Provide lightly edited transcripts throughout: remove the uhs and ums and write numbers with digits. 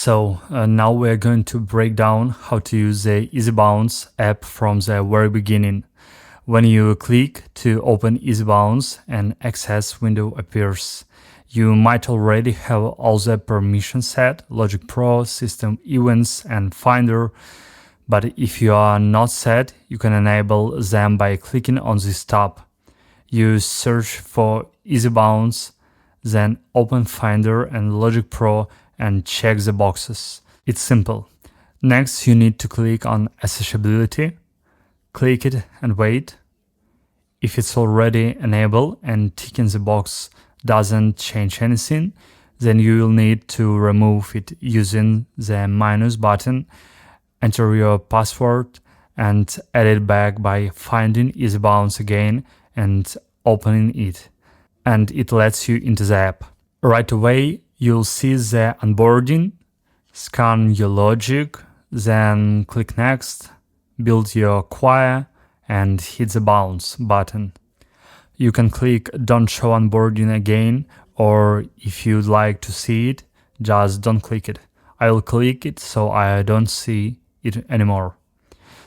Now we're going to break down how to use the EasyBounce app from the very beginning. When you click to open EasyBounce, an access window appears. You might already have all the permissions set, Logic Pro, System Events, and Finder, but if you are not set, you can enable them by clicking on this tab. You search for EasyBounce, then open Finder and Logic Pro and check the boxes. It's simple. Next, you need to click on Accessibility, click it and wait. If it's already enabled and ticking the box doesn't change anything, then you will need to remove it using the minus button, enter your password and add it back by finding EasyBounce again and opening it. And it lets you into the app. Right away, you'll see the onboarding, scan your logic, then click next, build your acquire, and hit the bounce button. You can click don't show onboarding again, or if you'd like to see it, just don't click it. I will click it so I don't see it anymore.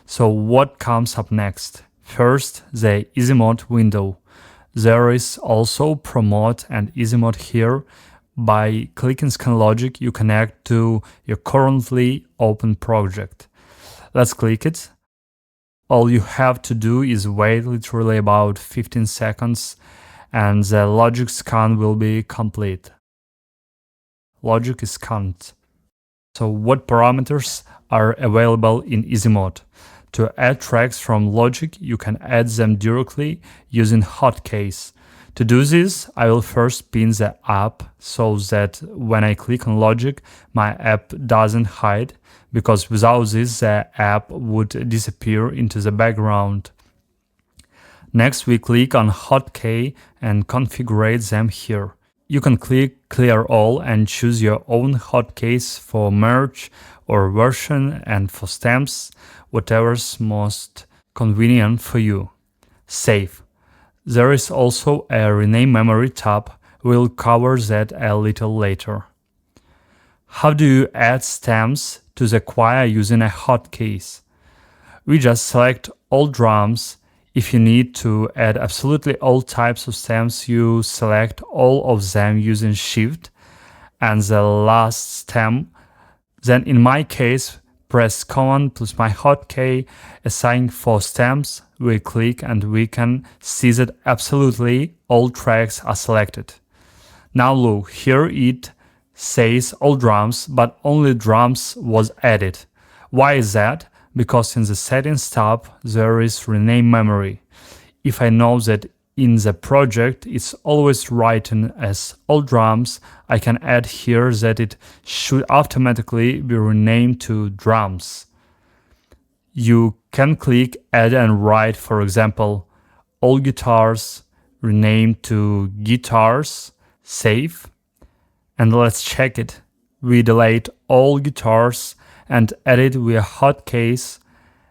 So what comes up next? First, the Easy Mode window. There is also Promote and Easy Mode here. By clicking Scan Logic, you connect to your currently open project. Let's click it. All you have to do is wait literally about 15 seconds and the logic scan will be complete. Logic is scanned. So what parameters are available in Easy Mode? To add tracks from Logic, you can add them directly using hotkeys. To do this, I will first pin the app so that when I click on Logic, my app doesn't hide, because without this, the app would disappear into the background. Next, we click on Hotkey and configure them here. You can click Clear All and choose your own hotkeys for merge or version and for stamps, whatever's most convenient for you. Save. There is also a Rename Memory tab. We'll cover that a little later. How do you add stamps to the choir using a hotkey? We just select all drums. If you need to add absolutely all types of stamps, you select all of them using Shift and the last stem. Then in my case, press Command plus my hotkey, assign for stamps. We click and we can see that absolutely all tracks are selected. Now look, here it says all drums, but only drums was added. Why is that? Because in the settings tab there is rename memory. If I know that in the project it's always written as all drums, I can add here that it should automatically be renamed to drums. You can click add and write, for example, all guitars, rename to guitars, save, and let's check it. We delete all guitars and edit via hotkeys,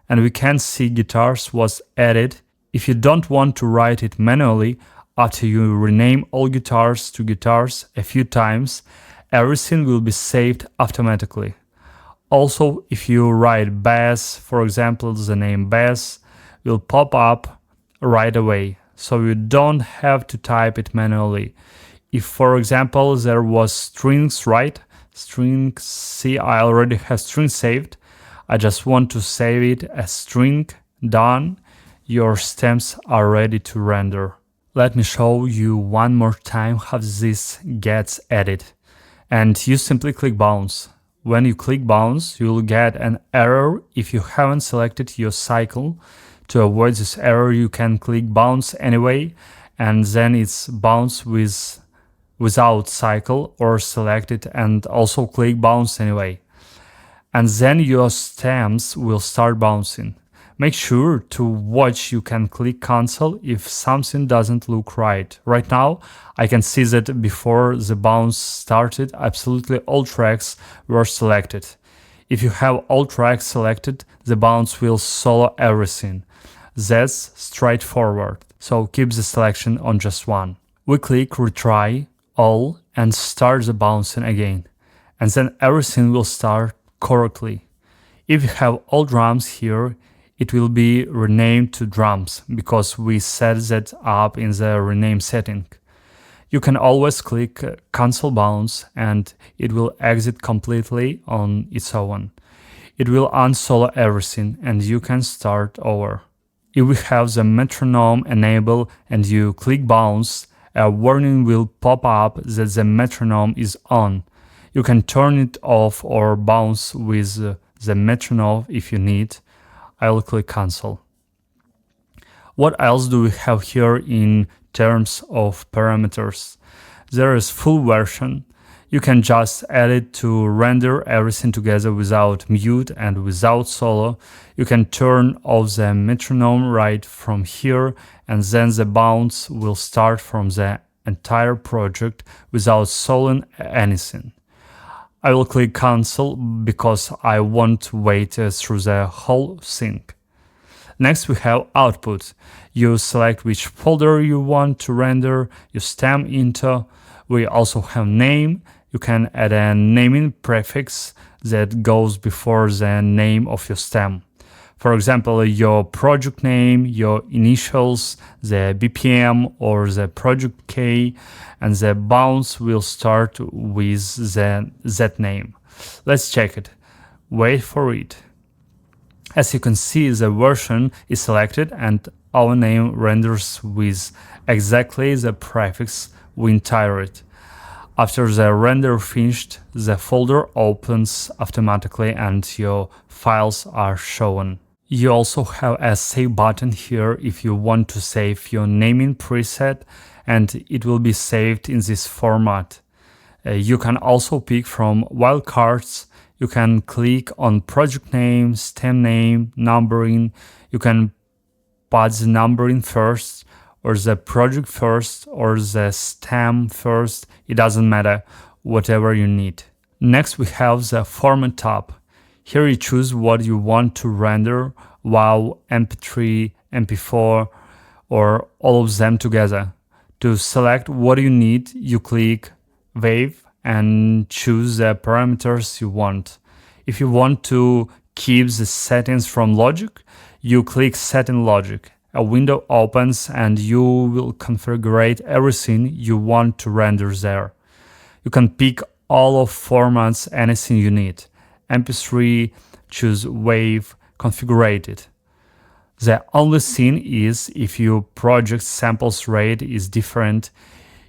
and we can see guitars was added. If you don't want to write it manually, after you rename all guitars to guitars a few times, everything will be saved automatically. Also, if you write bass, for example, the name bass will pop up right away, so you don't have to type it manually. If, for example, there was strings, right? String, see, I already have string saved. I just want to save it as string, done. Your stamps are ready to render. Let me show you one more time how this gets added. And you simply click bounce. When you click bounce, you will get an error if you haven't selected your cycle. To avoid this error, you can click bounce anyway, and then it's bounce without cycle, or select it and also click bounce anyway. And then your stamps will start bouncing. Make sure to watch. You can click cancel if something doesn't look right. Right now, I can see that before the bounce started, absolutely all tracks were selected. If you have all tracks selected, the bounce will solo everything. That's straightforward, so keep the selection on just one. We click retry all and start the bouncing again. and then everything will start correctly. If you have all drums here, it will be renamed to drums because we set that up in the rename setting. You can always click cancel bounce and it will exit completely on its own. It will unsolo everything and you can start over. If we have the metronome enabled and you click bounce, a warning will pop up that the metronome is on. You can turn it off or bounce with the metronome if you need. I'll click cancel. What else do we have here in terms of parameters? There is full version. You can just add it to render everything together without mute and without solo. You can turn off the metronome right from here, and then the bounce will start from the entire project without soloing anything. I will click cancel because I want to wait through the whole thing. Next we have output. You select which folder you want to render, you stem into. We also have name. You can add a naming prefix that goes before the name of your stem. For example, your project name, your initials, the BPM or the project key, and the bounce will start with that name. Let's check it. Wait for it. As you can see, the version is selected and our name renders with exactly the prefix we entered. After the render finished, the folder opens automatically and your files are shown. You also have a save button here if you want to save your naming preset, and it will be saved in this format. You can also pick from wildcards. You can click on project name, stem name, numbering. You can put the numbering first, or the project first, or the stem first. It doesn't matter, whatever you need. Next we have the format tab. Here you choose what you want to render, WAV, MP3, MP4, or all of them together. To select what you need, you click WAV and choose the parameters you want. If you want to keep the settings from Logic, you click Set in Logic. A window opens and you will configure everything you want to render there. You can pick all of formats, anything you need. MP3, choose WAV, configure it. The only thing is if your project samples rate is different.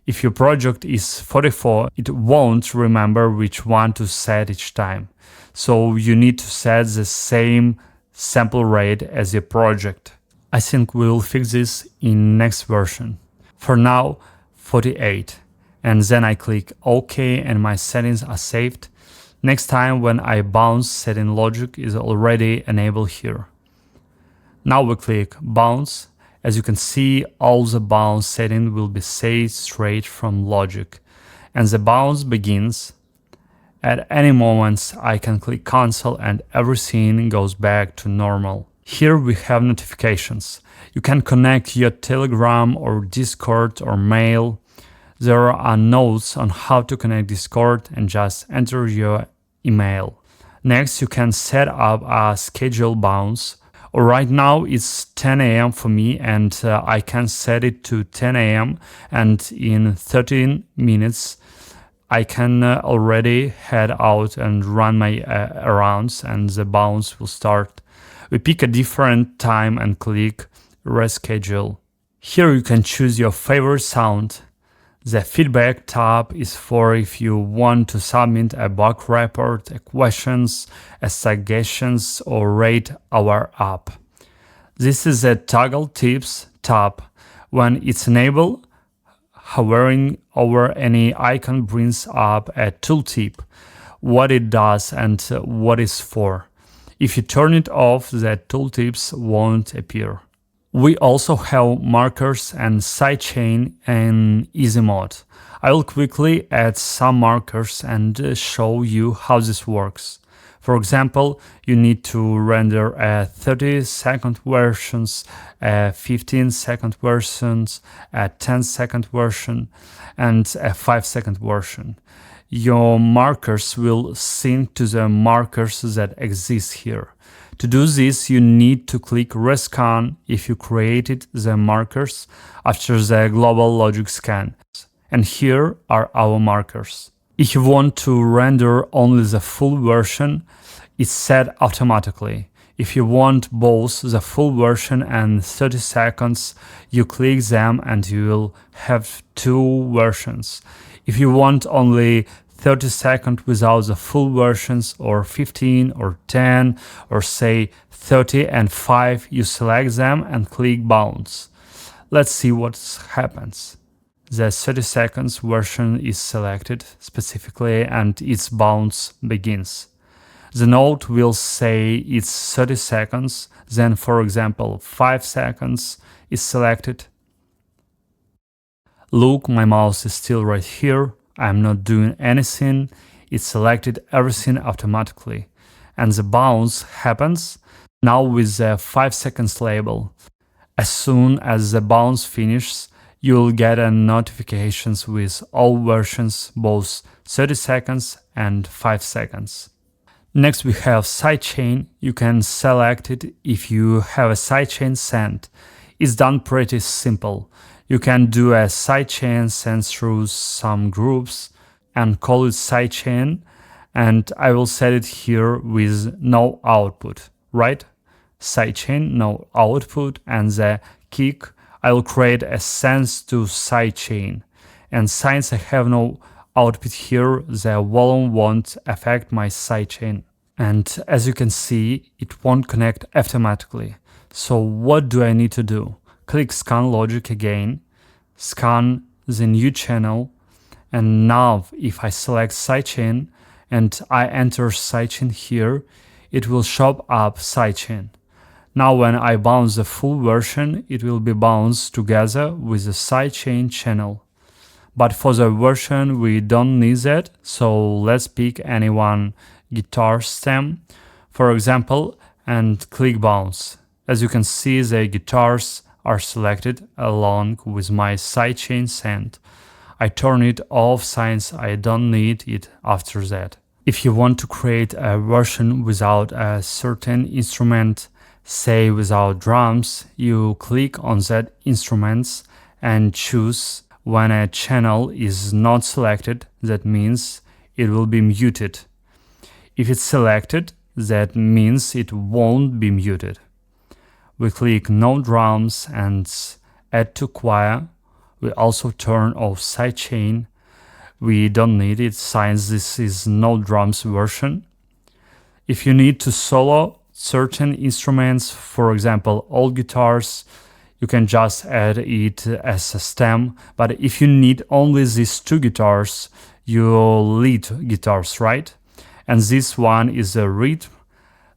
If your project is 44, it won't remember which one to set each time. So you need to set the same sample rate as your project. I think we will fix this in next version. For now, 48. And then I click OK and my settings are saved. Next time when I bounce, setting logic is already enabled here. Now we click bounce. As you can see, all the bounce setting will be saved straight from logic. And the bounce begins. At any moment I can click cancel and everything goes back to normal. Here we have notifications. You can connect your Telegram or Discord or mail. There are notes on how to connect Discord and just enter your email. Next, you can set up a schedule bounce. Right now it's 10 a.m. for me and I can set it to 10 a.m. and in 13 minutes I can already head out and run my errands and the bounce will start. We pick a different time and click reschedule. Here you can choose your favorite sound. The feedback tab is for if you want to submit a bug report, a questions, a suggestions, or rate our app. This is a toggle tips tab. When it's enabled, hovering over any icon brings up a tooltip, what it does and what it's for. If you turn it off, the tooltips won't appear. We also have markers and sidechain in easy mode. I will quickly add some markers and show you how this works. For example, you need to render a 30-second versions, a 15-second versions, a 10-second version, and a 5-second version. your markers will sync to the markers that exist here. To do this, you need to click Rescan if you created the markers after the global logic scan. And here are our markers. If you want to render only the full version, it's set automatically. If you want both the full version and 30 seconds, you click them and you will have two versions. If you want only 30 seconds without the full versions, or 15 or 10 or say 30 and 5, you select them and click bounce. Let's see what happens. The 30 seconds version is selected specifically and its bounce begins. The node will say it's 30 seconds, then for example 5 seconds is selected. Look, my mouse is still right here. I'm not doing anything. It selected everything automatically. And the bounce happens now with the 5 seconds label. As soon as the bounce finishes, you'll get a notifications with all versions, both 30 seconds and 5 seconds. Next we have sidechain. You can select it if you have a sidechain sent. It's done pretty simple. You can do a sidechain sent through some groups and call it sidechain, and I will set it here with no output, right? Sidechain, no output, and the kick, I will create a sense to sidechain. And since I have no output here, the volume won't affect my sidechain. And as you can see, it won't connect automatically. So what do I need to do? Click Scan Logic again, scan the new channel, and now if I select sidechain and I enter sidechain here, it will show up sidechain. Now when I bounce the full version, it will be bounced together with the sidechain channel. But for the version we don't need that, so let's pick any one guitar stem, for example, and click bounce. As you can see, the guitars are selected along with my sidechain sent. I turn it off since I don't need it after that. If you want to create a version without a certain instrument, say without drums, you click on that instruments and choose when a channel is not selected, that means it will be muted. If it's selected, that means it won't be muted. We click no drums and add to choir. We also turn off sidechain. We don't need it since this is no drums version. If you need to solo certain instruments, for example all guitars, you can just add it as a stem. But if you need only these two guitars, your lead guitars, right? And this one is a reed,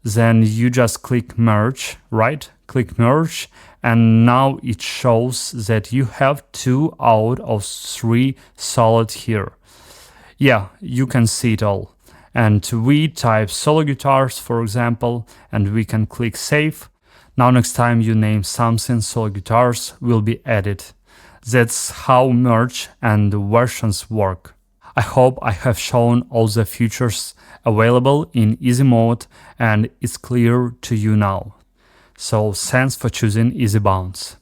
then you just click merge, right? Click merge, and now it shows that you have 2 out of 3 solid here. Yeah, you can see it all. And we type solo guitars, for example, and we can click save. Now next time you name something, solo guitars will be added. That's how merge and versions work. I hope I have shown all the features available in easy mode and it's clear to you now. So thanks for choosing EasyBounce.